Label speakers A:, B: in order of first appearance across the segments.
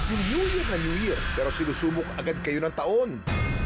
A: Yung New Year na New Year, pero sinusubok agad kayo ng taon.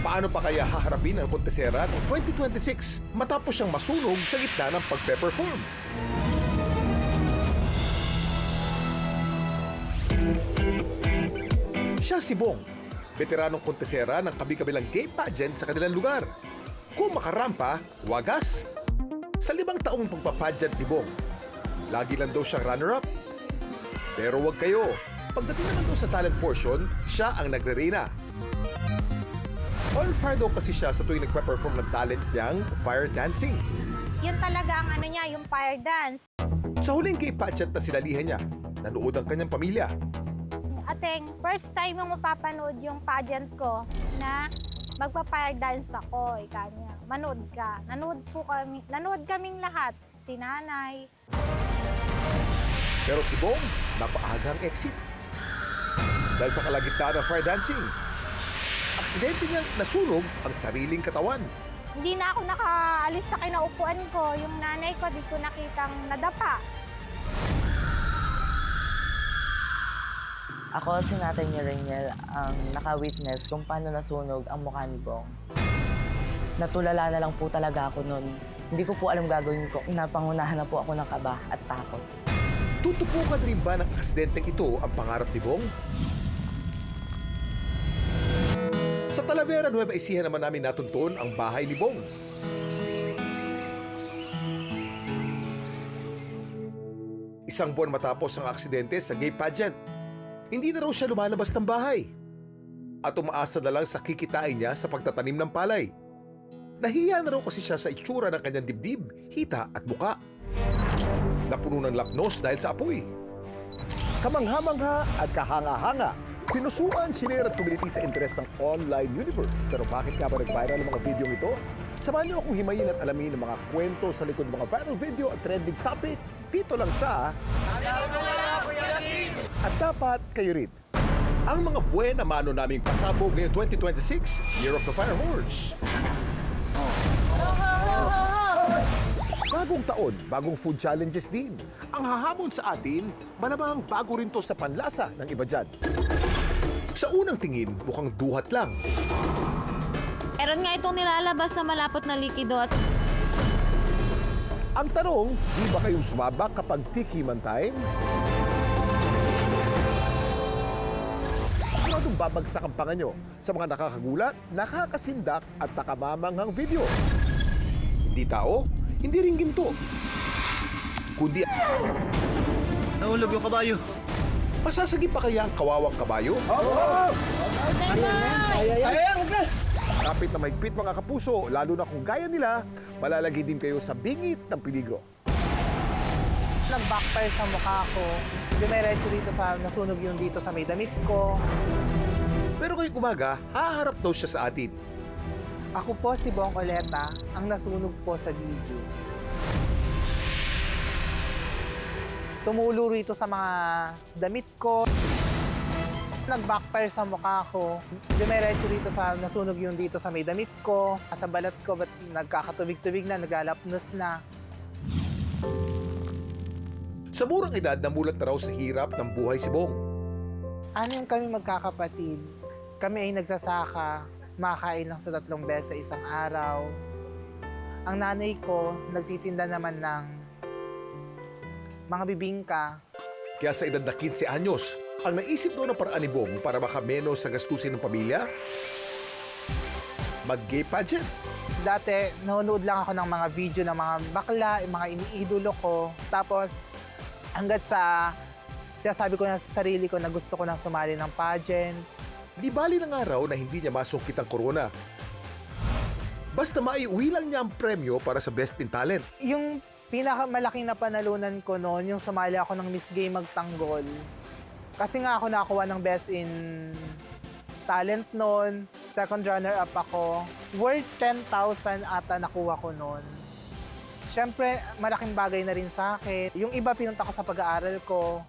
A: Paano pa kaya haharapin ang kontesera ng 2026 matapos siyang masunog sa gitna ng pagpe-perform? Siya si Bong, veteranong kontesera ng kabi-kabilang gay pageant sa kanilang lugar. Kung makarampa, wagas. Sa 5 taong pagpapageant ni Bong, lagi lang daw siyang runner-up. Pero wag kayo, pagdating naman daw sa talent portion, siya ang nagre-reyna. On fire daw kasi siya sa tuwing nagpa-perform ng talent niyang fire dancing.
B: Yun talaga ang ano niya, yung fire dance.
A: Sa huling gay pageant na sinalihan niya, nanood ang kanyang pamilya.
B: Ateng, first time yung mapapanood yung pageant ko na magpa-fire dance ako, ika niya. Manood ka. Nanood kaming lahat. Si nanay.
A: Pero si Bong, napaagang exit. Dahil sa kalagitnaan ng fire dancing, aksidente niyang nasunog ang sariling katawan.
B: Hindi na ako nakaalis sa kinaupuan ko. Yung nanay ko, di ko nakitang nadapa.
C: Ako si Natay ni Rainiel ang naka-witness kung paano nasunog ang mukha ni Bong. Natulala na lang po talaga ako noon. Hindi ko po alam gagawin ko. Napangunahan na po ako ng kaba at takot.
A: Tutupukan rin ba ng aksidenteng ito ang pangarap ni Bong? Sa Talavera, Nueva Ecija naman namin natuntuon ang bahay ni Bong. Isang buwan matapos ang aksidente sa gay pageant, hindi na raw siya lumalabas ng bahay. At umaasa na lang sa kikitain niya sa pagtatanim ng palay. Nahiya na raw kasi siya sa itsura ng kanyang dibdib, hita at buka. Napuno ng lapnos dahil sa apoy. Kamangha-mangha at kahanga-hanga, pinusuan, sinare at tumiliti sa interes ng online universe. Pero bakit nga ba nag-viral ang mga video ito? Samahan niyo akong himayin at alamin ang mga kwento sa likod ng mga viral video at trending topic dito lang sa At Dapat Kayo Rin. Ang mga buena mano naming pasabog ngayong 2026, Year of the Fire Horse. Bagong taon, bagong food challenges din. Ang hahamon sa atin, malamang bago rin to sa panlasa ng iba dyan. Sa unang tingin, mukhang duhat lang.
D: Meron nga itong nilalabas na malapot na likido at
A: Ang tanong, di ba kayong sumabak kapag tikiman time? Siguradong babagsak ang panga nyo sa mga nakakagulat, nakakasindak at nakamamanghang video. Hindi tao, hindi rin ginto. Kundi
E: Nahulog yung kabayo.
A: masasagi pa kaya ang kawawang kabayo? Kapit na mahigpit mga kapuso, lalo na kung gaya nila, malalagay din kayo sa bingit ng peligro.
C: Nag-backfire sa mukha ko. Dumiretso dito sa nasunog yung dito sa may damit ko.
A: Pero ngayong umaga, haharap daw siya sa atin.
C: Ako po si Bong Oleta, ang nasunog po sa video. Tumulo rito sa mga damit ko. Nag-backfire sa mukha ko. Dumiretso rito sa nasunog yung dito sa may damit ko. Sa balat ko, ba't nagkakatubig-tubig na, naglalapnos na.
A: Sa murang edad, namulat na raw sa hirap ng buhay si Bong.
C: Anim kami magkakapatid. Kami ay nagsasaka, makain lang sa 3 beses sa isang araw. Ang nanay ko, nagtitinda naman ng mga bibingka.
A: Kaya sa edad na 15 anyos, ang naisip daw ng paraan ni Bong para makamenos sa gastusin ng pamilya, mag-gay pageant.
C: Dati, nanonood lang ako ng mga video ng mga bakla, yung mga iniidolo ko. Tapos, hanggat sa sinasabi ko na sa sarili ko na gusto ko nang sumali ng pageant.
A: Di bali ng araw na hindi niya masungkit ang corona. Basta maiuwi lang niya ang premyo para sa Best in Talent.
C: Yung pinakamalaking napanalunan ko noon, yung sumali ako ng Miss Gay Magtanggol. Kasi nga ako nakakuha ng Best in Talent noon. Second runner-up ako. Worth 10,000 ata nakuha ko noon. Siyempre, malaking bagay na rin sa akin. Yung iba pinunta ko sa pag-aaral ko.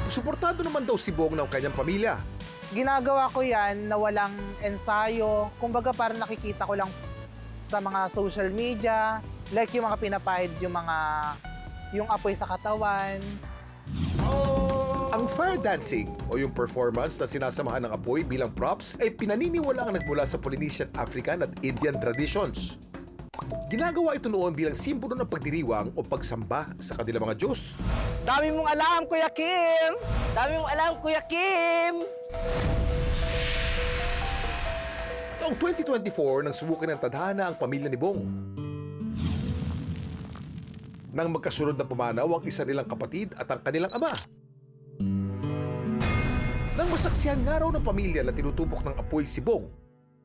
A: Suportado naman daw si Bong ng kanyang pamilya.
C: Ginagawa ko yan na walang ensayo. Kumbaga parang nakikita ko lang sa mga social media. Like yung mga pinapahid, yung apoy sa katawan.
A: Ang fire dancing o yung performance na sinasamahan ng apoy bilang props ay pinaniniwalaang nagmula sa Polynesian, African at Indian traditions. Ginagawa ito noon bilang simbolo ng pagdiriwang o pagsamba sa kanilang mga Diyos.
C: Dami mong alam, Kuya Kim! Dami mong alam, Kuya Kim!
A: Taong 2024 nang subukan ng tadhana ang pamilya ni Bong. Nang magkasunod na pumanaw ang isa nilang kapatid at ang kanilang ama. Nang masaksihan nga raw ng pamilya na tinutubok ng apoy si Bong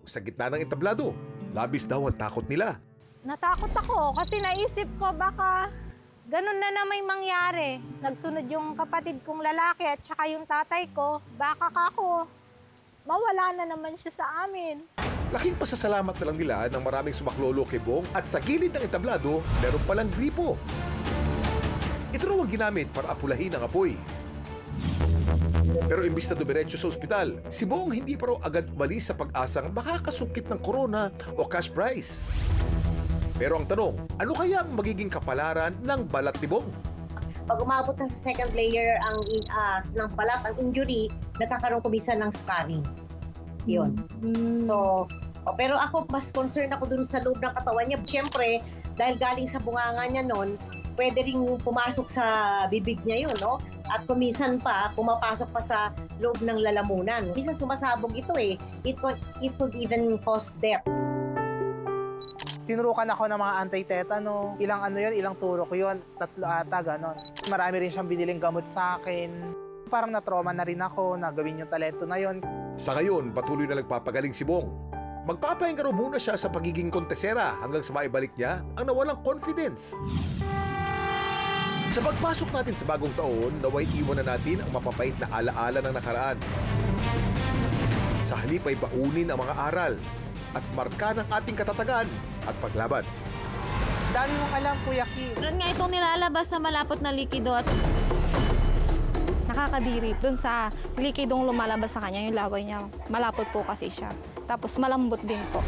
A: sa gitna ng entablado, labis daw ang takot nila.
B: Natakot ako kasi naisip ko baka ganun na may mangyari. Nagsunod yung kapatid kong lalaki at saka yung tatay ko, baka ako mawala na naman siya sa amin.
A: Laking pasasalamat na lang nila ng maraming sumaklolo kay Bong at sa gilid ng entablado, meron palang gripo. Ito raw ang ginamit para apulahin ang apoy. Pero imbis na dumiretso sa ospital, si Bong hindi pa raw agad umalis sa pag-asang makakasungkit ng corona o cash prize. Pero ang tanong, ano kaya ang magiging kapalaran ng balat ni Bong?
F: Pag umabot na sa second layer ng balat, ang injury, nagkakaroon kumisa ng scarring. Yun. So, pero ako, mas concerned ako dun sa loob ng katawan niya. Siyempre, dahil galing sa bunganga niya nun, pwede rin pumasok sa bibig niya yun, no? At kumisan pa, pumapasok pa sa loob ng lalamunan. Minsan sumasabog ito eh. It could even cause death.
C: Tinurukan ako ng mga anti-tetano. Ilang turok yun, 3 ata, ganon. Marami rin siyang biniling gamot sa akin. Parang na-trauma na rin ako na gawin yung talento na yun.
A: Sa ngayon, patuloy na nagpapagaling si Bong. Magpapahinga raw muna siya sa pagiging kontesera hanggang sa maibalik niya ang nawalang confidence. Sa pagpasok natin sa bagong taon, naway iwan na natin ang mapapait na alaala ng nakaraan. Sa halip ay baunin ang mga aral at marka ng ating katatagan at paglaban.
C: Dami mong alam, Kuya Kim.
D: Meron nga itong nilalabas na malapot na likido at nakakadiri. Doon sa likidong lumalabas sa kanya, yung laway niya, malapot po kasi siya. Tapos malambot din po.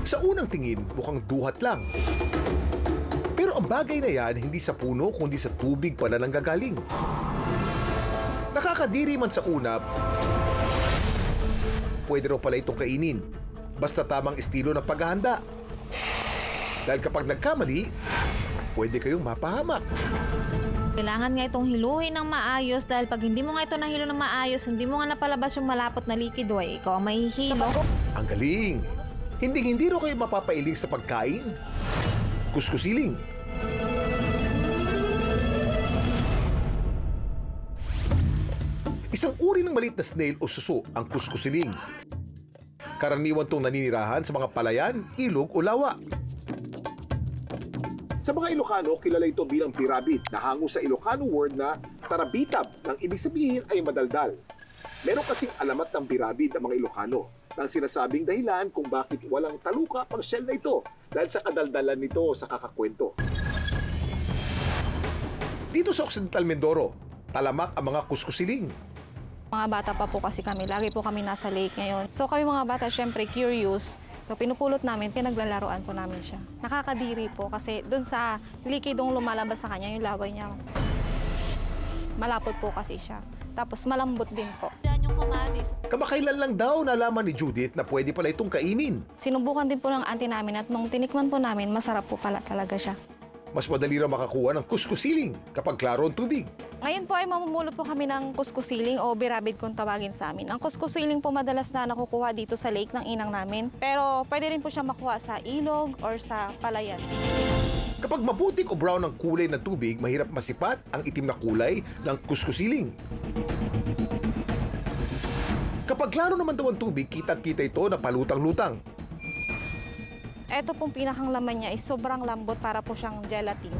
A: Sa unang tingin, mukhang duhat lang. Pero ang bagay na yan, hindi sa puno kundi sa tubig pala nanggagaling. Nakakadiri man sa una, pwede raw pala itong kainin. Basta tamang estilo ng paghahanda. Dahil kapag nagkamali, pwede kayong mapahamak.
D: Kailangan nga itong hiluhin ng maayos dahil pag hindi mo nga ito nahilo ng maayos, hindi mo nga napalabas yung malapot na likido, ay ikaw ang mahihilo.
A: Ang galing! Hindi raw kayo mapapailing sa pagkain. Kuskusiling. Isang uri ng maliit na snail o suso ang kuskusiling. Karaniwan itong naninirahan sa mga palayan, ilog o lawa. Sa mga Ilocano, kilala ito bilang pirabid na hango sa Ilocano word na tarabitab nang ibig sabihin ay madaldal. Meron kasing alamat ng pirabid ang mga Ilocano nang sinasabing dahilan kung bakit walang taluka pang shell na ito dahil sa kadaldalan nito sa kakakwento. Dito sa Occidental Mindoro, talamak ang mga kuskusiling.
D: Mga bata pa po kasi kami, lagi po kami nasa lake ngayon. So kami mga bata, syempre curious. So pinupulot namin, pinaglalaroan po namin siya. Nakakadiri po kasi doon sa likidong lumalabas sa kanya, yung laway niya, malapot po kasi siya. Tapos malambot din po. Diyan yung kamatis.
A: Kamakailan lang daw nalaman ni Judith na pwede pala itong kainin.
D: Sinubukan din po ng auntie namin at nung tinikman po namin, masarap po pala talaga siya.
A: Mas madali raw makakuha ng kuskusiling kapag klaro ang tubig.
D: Ngayon po ay mamumulot po kami ng kuskusiling o birabid kung tawagin sa amin. Ang kuskusiling po madalas na nakukuha dito sa lake ng inang namin. Pero pwede rin po siya makuha sa ilog or sa palayan.
A: Kapag maputik o brown ang kulay ng tubig, mahirap masipat ang itim na kulay ng kuskusiling. Kapag klaro naman daw ang tubig, kitang-kita ito na palutang-lutang.
D: Ito pong pinakang laman niya is sobrang lambot para po siyang gelatin.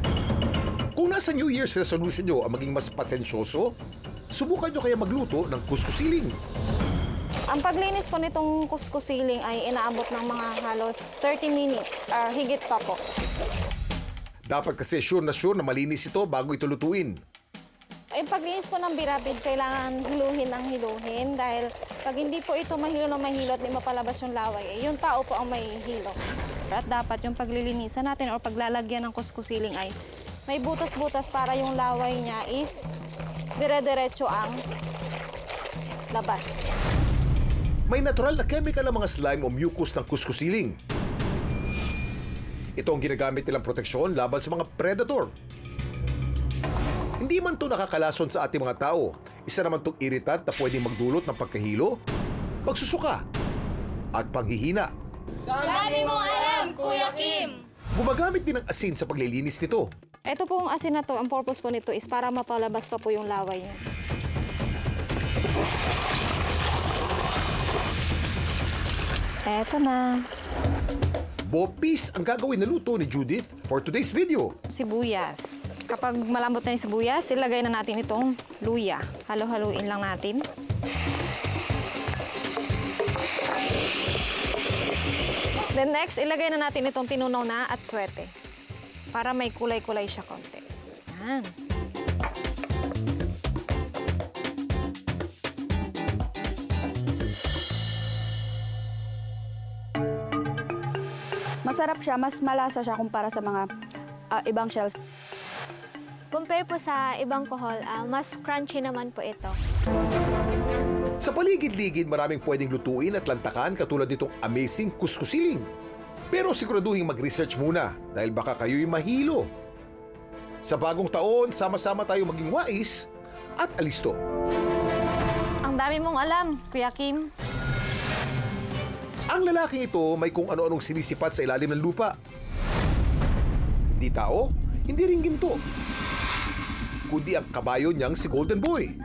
A: Kung nasa New Year's resolution nyo ang maging mas pasensyoso, subukan nyo kaya magluto ng kuskusiling.
D: Ang paglinis po nitong kuskusiling ay inaabot ng mga halos 30 minutes or higit pa po.
A: Dapat kasi sure na malinis ito bago ito lutuin.
D: Yung paglinis po ng birabid, kailangan hiluhin ng hiluhin dahil pag hindi po ito mahilo na mahilo at di mapalabas yung laway, yung tao po ang may hilo. At dapat yung paglilinisan natin o paglalagyan ng kuskusiling ay may butas-butas para yung laway niya is dire-diretso ang labas.
A: May natural na chemical ang mga slime o mucus ng kuskusiling. Ito ang ginagamit nilang proteksyon laban sa mga predator. Hindi man ito nakakalason sa ating mga tao. Isa naman itong irritant na pwedeng magdulot ng pagkahilo, pagsusuka, at panghihina.
D: Dami mong alam, Kuya Kim!
A: Gumagamit din ng asin sa paglilinis nito.
D: Ito pong asin na to, ang purpose po nito is para mapalabas pa po yung laway niya. Eto na.
A: Bopis ang gagawin na luto ni Judith for today's video.
D: Sibuyas. Kapag malambot na yung sibuyas, ilagay na natin itong luya. Halo-haluin lang natin. Then next, ilagay na natin itong tinunaw na at swete. Para may kulay-kulay siya konti. Yan.
G: Masarap siya, mas malasa siya kumpara sa mga ibang shells.
H: Compare po sa ibang kohol, mas crunchy naman po ito.
A: Sa paligid-ligid, maraming pwedeng lutuin at lantakan katulad nitong amazing kuskusiling. Pero siguraduhin mag-research muna dahil baka kayo'y mahilo. Sa bagong taon, sama-sama tayo maging wais at alisto.
D: Ang dami mong alam, Kuya Kim.
A: Ang lalaking ito may kung ano-anong sinisipat sa ilalim ng lupa. Hindi tao, hindi rin ginto. Kundi ang kabayo niyang si Golden Boy.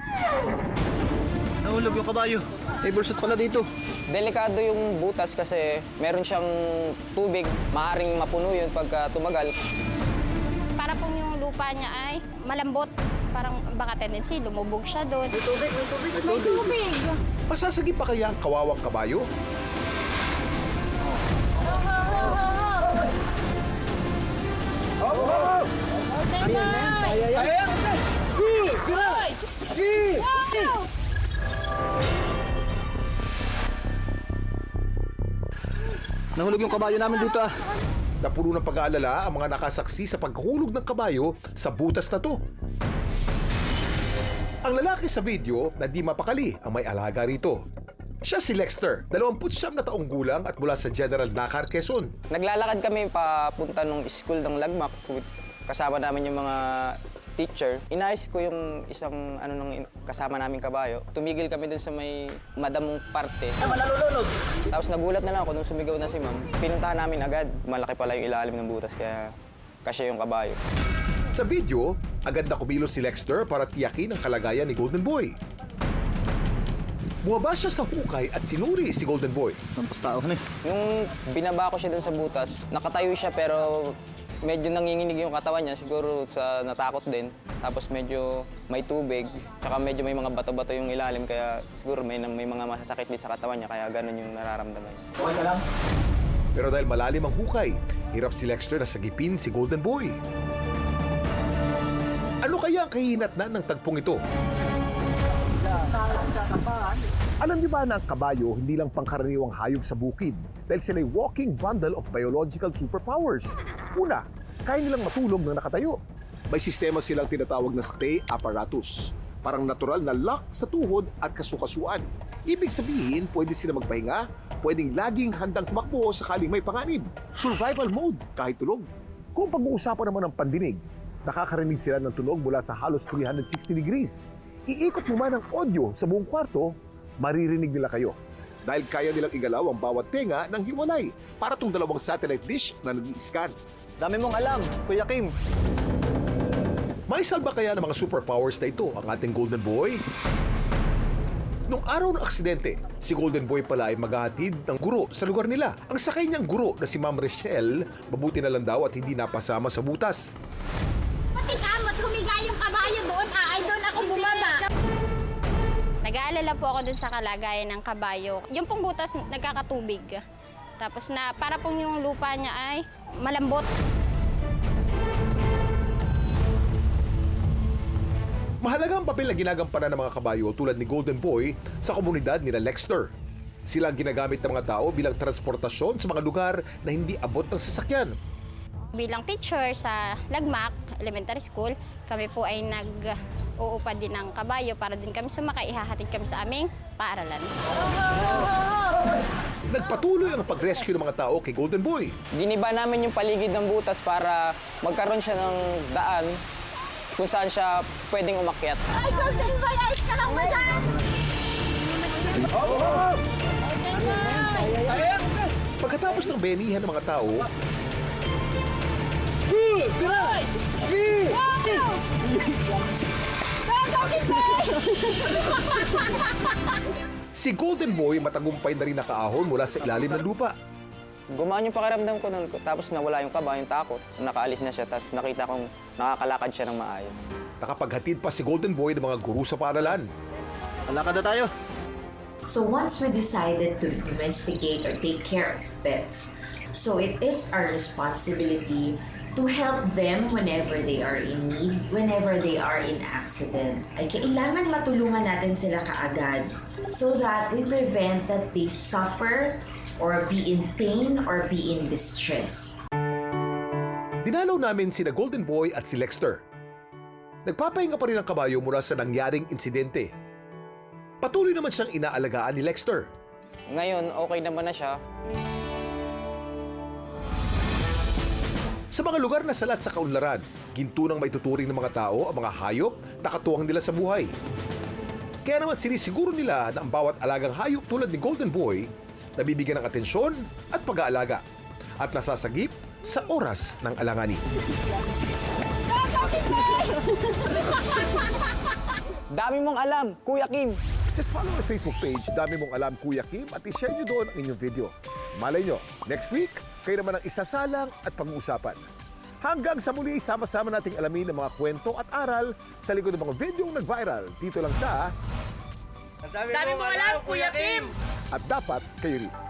E: Nahulog yung kabayo. May bursot pala dito.
I: Delikado yung butas kasi meron siyang tubig, maaring mapuno yun pagka tumagal.
B: Para pong yung lupa niya ay malambot. Parang baka tendency, lumubog siya doon. May tubig!
A: Masasagip pa kaya ang kawawang kabayo?
E: Nahulog yung kabayo namin dito ah.
A: Napuno ng pag-aalala ang mga nakasaksi sa paghulog ng kabayo sa butas na to. Ang lalaki sa video na di mapakali ang may alaga rito. Siya si Lexter, 29 na taong gulang at mula sa General Nakar, Quezon.
I: Naglalakad kami papunta ng school ng Lagmak. Kasama namin yung mga teacher. Inayos ko yung isang kasama naming kabayo. Tumigil kami dun sa may madamong parte. Tapos nagulat na lang ako nung sumigaw na si ma'am. Pinuntahan namin agad. Malaki pala yung ilalim ng butas kaya kasya yung kabayo.
A: Sa video, agad na kumilos si Lexter para tiyakin ang kalagayan ni Golden Boy. Bumaba siya sa hukay at sinuri si Golden Boy.
E: Tampas tao na eh.
I: Nung binaba ko siya dun sa butas, nakatayo siya pero medyo nanginginig yung katawan niya. Siguro sa natakot din. Tapos medyo may tubig. Tsaka medyo may mga bato-bato yung ilalim. Kaya siguro may mga masasakit din sa katawan niya. Kaya ganun yung nararamdaman niya.
E: Okay ka lang?
A: Pero dahil malalim ang hukay, hirap si Lexter na sagipin si Golden Boy. Ano kaya ang kahinatnan ng tagpong ito? Alam niyo ba na ang kabayo hindi lang pangkaraniwang hayop sa bukid dahil sila'y walking bundle of biological superpowers. Una, kaya nilang matulog nang nakatayo. May sistema silang tinatawag na stay apparatus. Parang natural na lock sa tuhod at kasukasuan. Ibig sabihin, pwede sila magpahinga, pwedeng laging handang tumakbo sakaling may panganib. Survival mode kahit tulog. Kung pag-uusapan naman ng pandinig, nakakarinig sila ng tunog mula sa halos 360 degrees. Iikot mo man ang audio sa buong kwarto, maririnig nila kayo. Dahil kaya nilang igalaw ang bawat tenga ng hiwalay para tong dalawang satellite dish na nag-i-scan.
E: Dami mong alam, Kuya Kim.
A: May salba kaya ng mga superpowers na ito ang ating Golden Boy? Nung araw ng aksidente, si Golden Boy pala ay maghahatid ng guro sa lugar nila. Ang sakay niyang guro na si Ma'am Rochelle, mabuti na lang daw at hindi napasama sa butas.
B: Pati kamot, humiga yung kabayo doon, ay doon ako bumaba. Nag-aalala po ako dun sa kalagayan ng kabayo. Yung pong butas nagkakatubig. Tapos na para pong yung lupa niya ay malambot.
A: Mahalaga ang papel na ginagampanan ng mga kabayo tulad ni Golden Boy sa komunidad nila Lexter. Sila ang ginagamit ng mga tao bilang transportasyon sa mga lugar na hindi abot ng sasakyan.
B: Bilang teacher sa Lagmak Elementary School, kami po ay
H: nag-uupad din ng kabayo para din kami sumakay, ihahatid kami sa aming paaralan.
A: Nagpatuloy ang pag-rescue ng mga tao kay Golden Boy.
I: Giniba namin yung paligid ng butas para magkaroon siya ng daan kung saan siya pwedeng umakyat.
H: Ay, Golden Boy! Ayos ka lang ba dyan?
A: Pagkatapos ng benihan ng mga tao, si Golden Boy matagumpay na rin nakaahon mula sa ilalim ng lupa.
I: Gumaan yung pakiramdam ko noon, tapos nawala yung kaba, yung takot. Nakaalis na siya, tapos nakita kong nakakalakad siya ng maayos.
A: Nakapaghatid pa si Golden Boy ng mga guru sa paaralan.
E: Alakad na tayo.
J: So once we decided to domesticate or take care of pets, so it is our responsibility to help them whenever they are in need, whenever they are in accident. Ay kailangan matulungan natin sila kaagad so that we prevent that they suffer or be in pain or be in distress.
A: Dinalaw namin sina Golden Boy at si Lexter. Nagpapahinga pa rin ang kabayo mula sa nangyaring insidente. Patuloy naman siyang inaalagaan ni Lexter.
I: Ngayon, okay naman na siya.
A: Sa mga lugar na salat sa kaunlaran, ginto nang maituturing ng mga tao ang mga hayop na katuwang nila sa buhay. Kaya naman sinisiguro nila na ang bawat alagang hayop tulad ni Golden Boy nabibigyan ng atensyon at pag-aalaga at nasasagip sa oras ng alanganin.
I: Dami mong alam, Kuya Kim!
A: Just follow our Facebook page, Dami Mong Alam Kuya Kim, at i-share nyo doon ang inyong video. Malay nyo, next week, kayo naman ang isasalang at pag-uusapan. Hanggang sa muli, sama-sama nating alamin ang mga kwento at aral sa likod ng mga videong nag-viral dito lang sa
C: Dami mong alam, Kuya Kim!
A: At Dapat Kayo Rin.